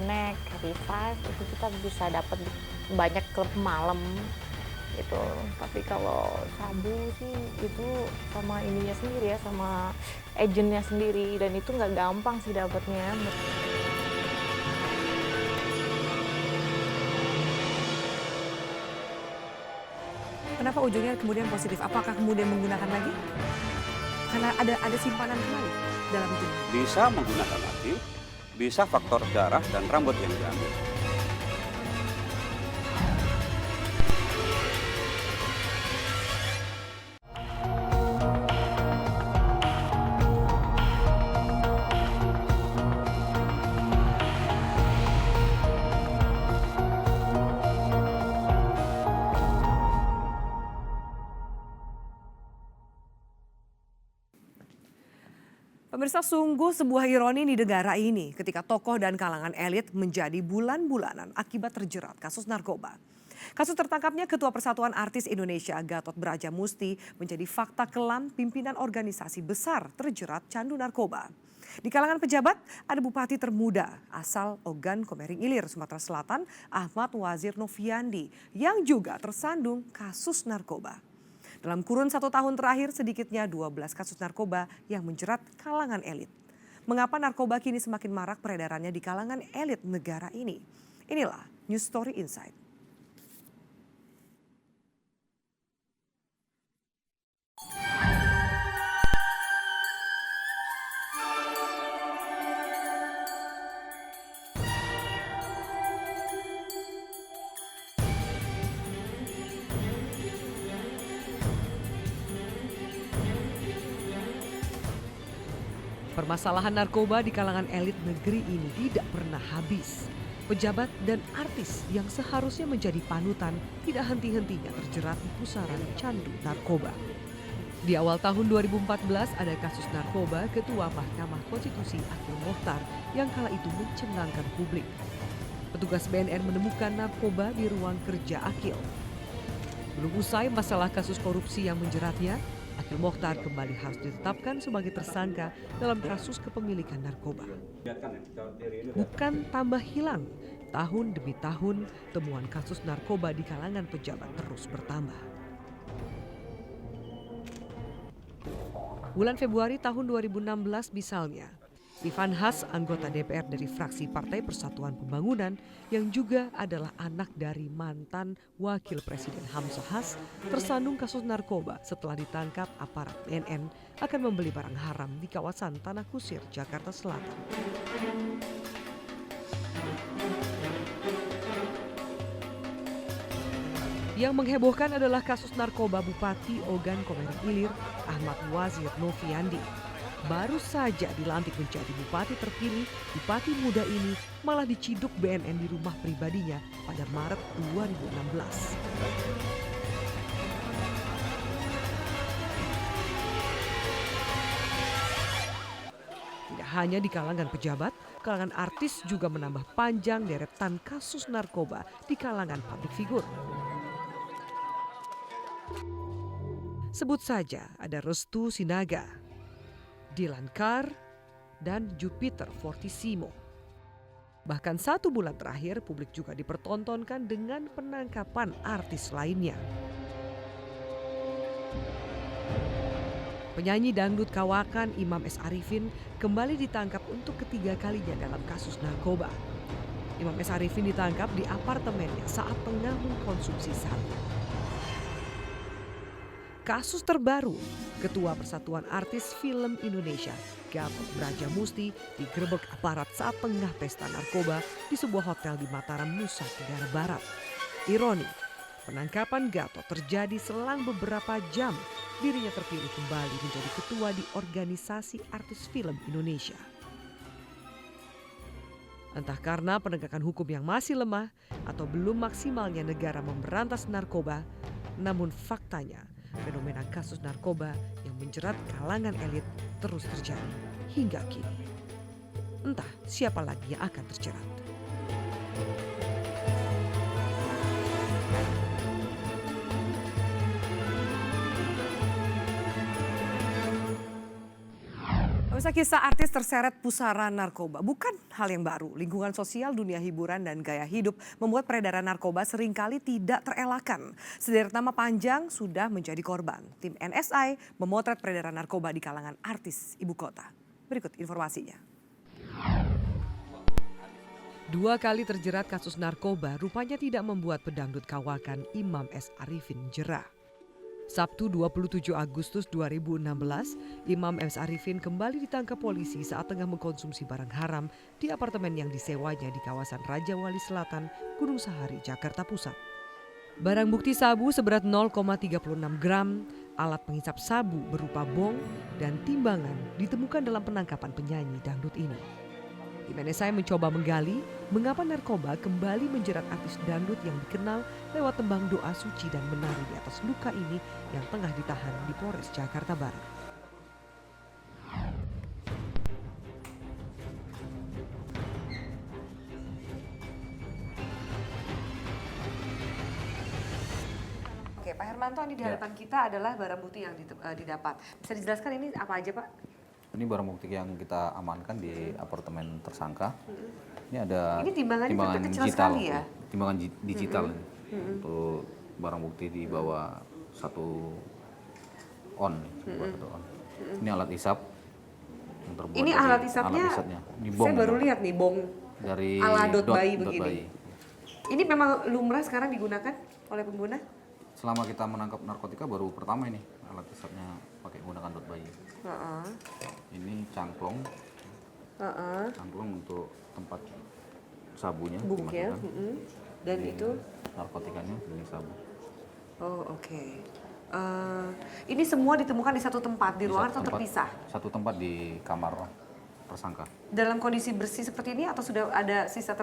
bonek, Revive itu kita bisa dapat banyak klub malam gitu. Tapi kalau sabu sih itu sama ininya sendiri ya, sama agentnya sendiri, dan itu nggak gampang sih dapatnya. Kenapa ujungnya kemudian positif? Apakah kemudian menggunakan lagi? Karena ada simpanan kembali dalam tubuh. Bisa menggunakan lagi, bisa faktor darah dan rambut yang diambil. Pemirsa, sungguh sebuah ironi di negara ini ketika tokoh dan kalangan elit menjadi bulan-bulanan akibat terjerat kasus narkoba. Kasus tertangkapnya Ketua Persatuan Artis Indonesia Gatot Brajamusti menjadi fakta kelam pimpinan organisasi besar terjerat candu narkoba. Di kalangan pejabat ada bupati termuda asal Ogan Komering Ilir, Sumatera Selatan, Ahmad Wazir Noviandi yang juga tersandung kasus narkoba. Dalam kurun 1 tahun terakhir sedikitnya 12 kasus narkoba yang menjerat kalangan elit. Mengapa narkoba kini semakin marak peredarannya di kalangan elit negara ini? Inilah News Story Insight. Permasalahan narkoba di kalangan elit negeri ini tidak pernah habis. Pejabat dan artis yang seharusnya menjadi panutan tidak henti-hentinya terjerat di pusaran candu narkoba. Di awal tahun 2014 ada kasus narkoba Ketua Mahkamah Konstitusi Akil Mokhtar yang kala itu mencengangkan publik. Petugas BNN menemukan narkoba di ruang kerja Akil. Belum usai masalah kasus korupsi yang menjeratnya, Akil Mokhtar kembali harus ditetapkan sebagai tersangka dalam kasus kepemilikan narkoba. Bukan tambah hilang, tahun demi tahun temuan kasus narkoba di kalangan pejabat terus bertambah. Bulan Februari tahun 2016 misalnya, Ivan Has, anggota DPR dari fraksi Partai Persatuan Pembangunan yang juga adalah anak dari mantan Wakil Presiden Hamzah Has, tersandung kasus narkoba setelah ditangkap aparat BNN akan membeli barang haram di kawasan Tanah Kusir, Jakarta Selatan. Yang menghebohkan adalah kasus narkoba Bupati Ogan Komering Ilir, Ahmad Wazir Noviandi. Baru saja dilantik menjadi bupati terpilih, bupati muda ini malah diciduk BNN di rumah pribadinya pada Maret 2016. Tidak hanya di kalangan pejabat, kalangan artis juga menambah panjang deretan kasus narkoba di kalangan publik figur. Sebut saja ada Restu Sinaga, Dylan Carr, dan Jupiter Fortissimo. Bahkan 1 bulan terakhir publik juga dipertontonkan dengan penangkapan artis lainnya. Penyanyi dangdut kawakan Imam S. Arifin kembali ditangkap untuk ketiga kalinya dalam kasus narkoba. Imam S. Arifin ditangkap di apartemennya saat tengah mengkonsumsi sabu. Kasus terbaru, Ketua Persatuan Artis Film Indonesia Gatot Brajamusti digerebek aparat saat tengah pesta narkoba di sebuah hotel di Mataram, Nusa Tenggara Barat. Ironi, penangkapan Gatot terjadi selang beberapa jam dirinya terpilih kembali menjadi ketua di Organisasi Artis Film Indonesia. Entah karena penegakan hukum yang masih lemah atau belum maksimalnya negara memberantas narkoba, namun faktanya fenomena kasus narkoba yang menjerat kalangan elit terus terjadi hingga kini. Entah siapa lagi yang akan terjerat. Pemirsa, kisah artis terseret pusaran narkoba bukan hal yang baru. Lingkungan sosial, dunia hiburan, dan gaya hidup membuat peredaran narkoba seringkali tidak terelakkan. Sederet nama panjang sudah menjadi korban. Tim NSI memotret peredaran narkoba di kalangan artis ibu kota. Berikut informasinya. 2 kali terjerat kasus narkoba rupanya tidak membuat pedangdut kawakan Imam S. Arifin jerah. Sabtu 27 Agustus 2016, Imam S. Arifin kembali ditangkap polisi saat tengah mengkonsumsi barang haram di apartemen yang disewanya di kawasan Raja Wali Selatan, Gunung Sahari, Jakarta Pusat. Barang bukti sabu seberat 0,36 gram, alat penghisap sabu berupa bong, dan timbangan ditemukan dalam penangkapan penyanyi dangdut ini. Tim NSI mencoba menggali mengapa narkoba kembali menjerat artis dangdut yang dikenal lewat tembang doa suci dan menari di atas luka ini yang tengah ditahan di Polres Jakarta Barat. Oke, Pak Hermanto, ini di hadapan kita adalah barang bukti yang didapat. Bisa dijelaskan ini apa aja, Pak? Ini barang bukti yang kita amankan di apartemen tersangka. Ini ada Ini timbangannya timbangan kecil digital, sekali ya? timbangan digital untuk barang bukti di bawah 1 on. Ini alat hisap yang terbuat Ini dari alat hisapnya, Ini bong, saya baru lihat nih bong dari ala dot bayi dot begini. bayi. Ini memang lumrah sekarang digunakan oleh pengguna? Selama kita menangkap narkotika baru pertama ini alat hisapnya pakai menggunakan dot bayi. Ini cangklong, cangklong untuk tempat sabunya, Buknya, dimasukkan. dan Ini itu? narkotikanya ini sabu. Oh, oke. Ini semua ditemukan di satu tempat, di ruangan atau terpisah? Satu tempat di kamar tersangka. Dalam kondisi bersih seperti ini atau sudah ada sisa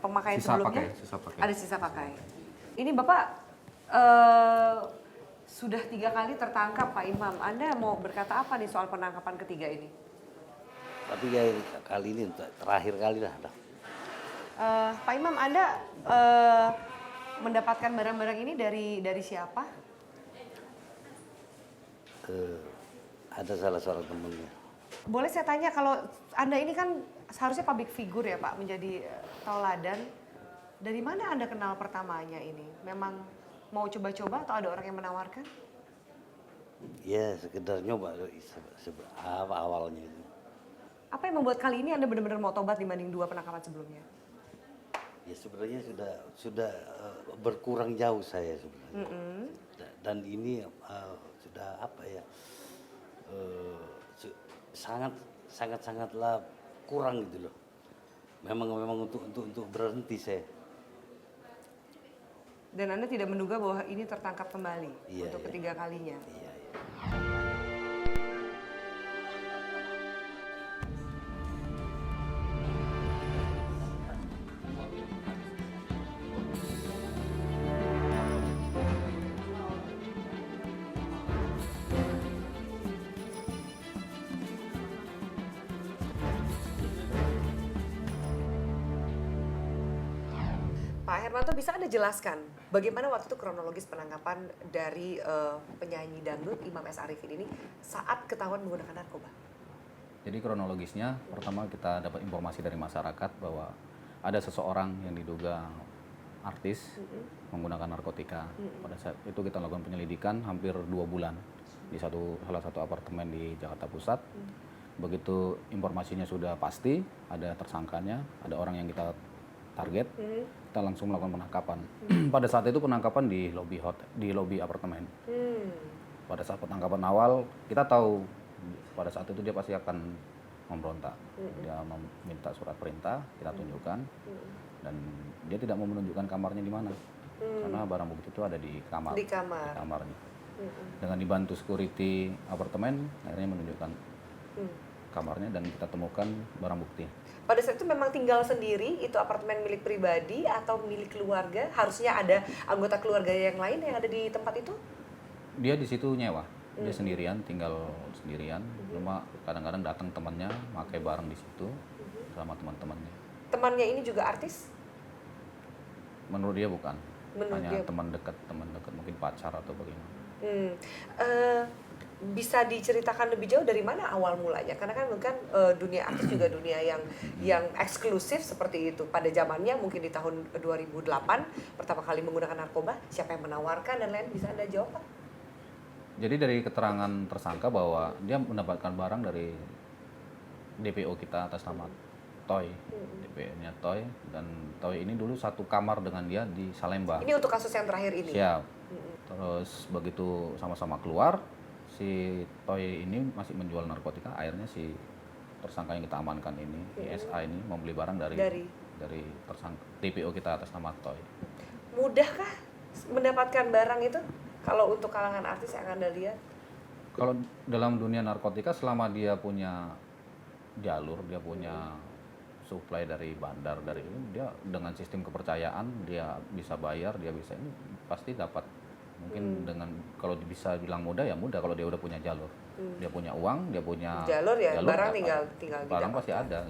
pemakaian Sisa sebelumnya? sisa pakai. Ada sisa pakai. Ini Bapak sudah 3 kali tertangkap, Pak Imam. Anda mau berkata apa nih soal penangkapan ketiga ini? Tapi ya kali ini terakhir kali lah. Pak Imam, Anda mendapatkan barang-barang ini dari siapa? Ada salah seorang temennya. Boleh saya tanya, kalau Anda ini kan seharusnya public figure ya Pak, menjadi tauladan. Dari mana Anda kenal pertamanya ini? Memang mau coba-coba atau ada orang yang menawarkan? Ya sekedar nyoba apa awalnya itu. Apa yang membuat kali ini Anda benar-benar mau tobat dibanding 2 penangkapan sebelumnya? Ya sebenarnya sudah berkurang jauh saya sebenarnya. Dan ini sudah apa ya, sangatlah kurang gitu loh. Memang untuk berhenti saya. Dan Anda tidak menduga bahwa ini tertangkap kembali untuk ketiga kalinya? Iya. Pak Hermanto, bisa Anda jelaskan bagaimana waktu itu kronologis penangkapan dari penyanyi dangdut Imam S. Arifin ini saat ketahuan menggunakan narkoba? Jadi kronologisnya, pertama kita dapat informasi dari masyarakat bahwa ada seseorang yang diduga artis menggunakan narkotika. Pada saat itu kita lakukan penyelidikan hampir 2 bulan di salah satu apartemen di Jakarta Pusat. Begitu informasinya sudah pasti, ada tersangkanya, ada orang yang kita target, kita langsung melakukan penangkapan. Pada saat itu penangkapan di lobi apartemen. Pada saat penangkapan awal, kita tahu pada saat itu dia pasti akan memberontak. Dia meminta surat perintah, kita tunjukkan, dan dia tidak mau menunjukkan kamarnya di mana, karena barang bukti itu ada di kamar. Di kamarnya. Dengan dibantu security apartemen, akhirnya menunjukkan kamarnya dan kita temukan barang bukti. Pada saat itu memang tinggal sendiri, itu apartemen milik pribadi atau milik keluarga? Harusnya ada anggota keluarga yang lain yang ada di tempat itu? Dia di situ nyewa, dia sendirian, tinggal sendirian. Cuma kadang-kadang datang temannya, pakai barang di situ sama teman-temannya. Temannya ini juga artis? Menurut dia bukan, Menurut hanya dia. teman dekat, mungkin pacar atau bagaimana. Bisa diceritakan lebih jauh dari mana awal mulanya? Karena kan dunia artis juga dunia yang eksklusif seperti itu. Pada zamannya mungkin di tahun 2008 pertama kali menggunakan narkoba, siapa yang menawarkan dan lain, bisa Anda jawab Pak? Jadi dari keterangan tersangka bahwa dia mendapatkan barang dari DPO kita atas nama Toy, DPO-nya Toy, dan Toy ini dulu satu kamar dengan dia di Salemba. Ini untuk kasus yang terakhir ini. Siap. Terus begitu sama-sama keluar, si Toy ini masih menjual narkotika, akhirnya si tersangka yang kita amankan ini, ISA ini membeli barang dari tersangka DPO kita atas nama Toy. Mudahkah mendapatkan barang itu kalau untuk kalangan artis yang Anda lihat? Kalau dalam dunia narkotika selama dia punya jalur, dia punya supply dari bandar, dari ini, dia dengan sistem kepercayaan dia bisa bayar, dia bisa ini pasti dapat. Mungkin dengan kalau bisa bilang mudah ya mudah kalau dia udah punya jalur. Dia punya uang, dia punya Jalur ya, barang dapat. tinggal Barang didapatkan. pasti ada.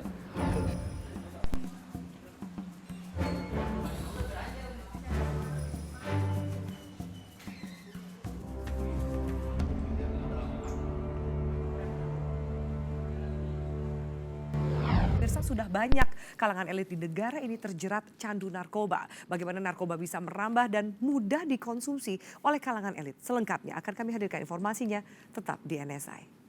Pemirsa, sudah banyak kalangan elit di negara ini terjerat candu narkoba. Bagaimana narkoba bisa merambah dan mudah dikonsumsi oleh kalangan elit. Selengkapnya akan kami hadirkan informasinya tetap di NSI.